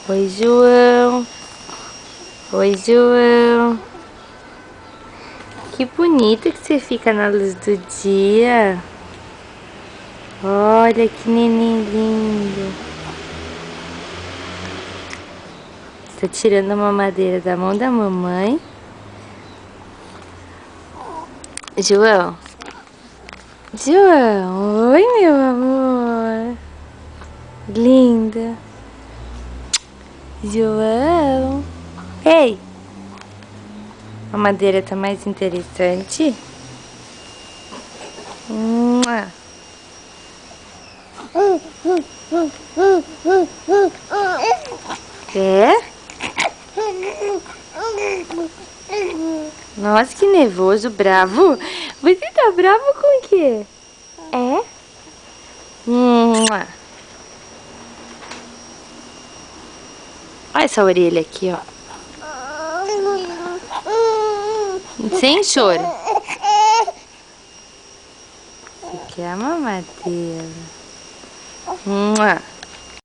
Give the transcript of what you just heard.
Oi, João. Oi, João. Que bonito que você fica na luz do dia. Olha que neném lindo. Tá tirando a mamadeira da mão da mamãe. João. João. Oi, meu amor. Linda. João. Ei. A mamadeira tá mais interessante? É? Nossa, que nervoso, bravo. Você tá bravo com o quê? É? Olha essa orelha aqui, ó. Sem choro. Você quer a mamadeira?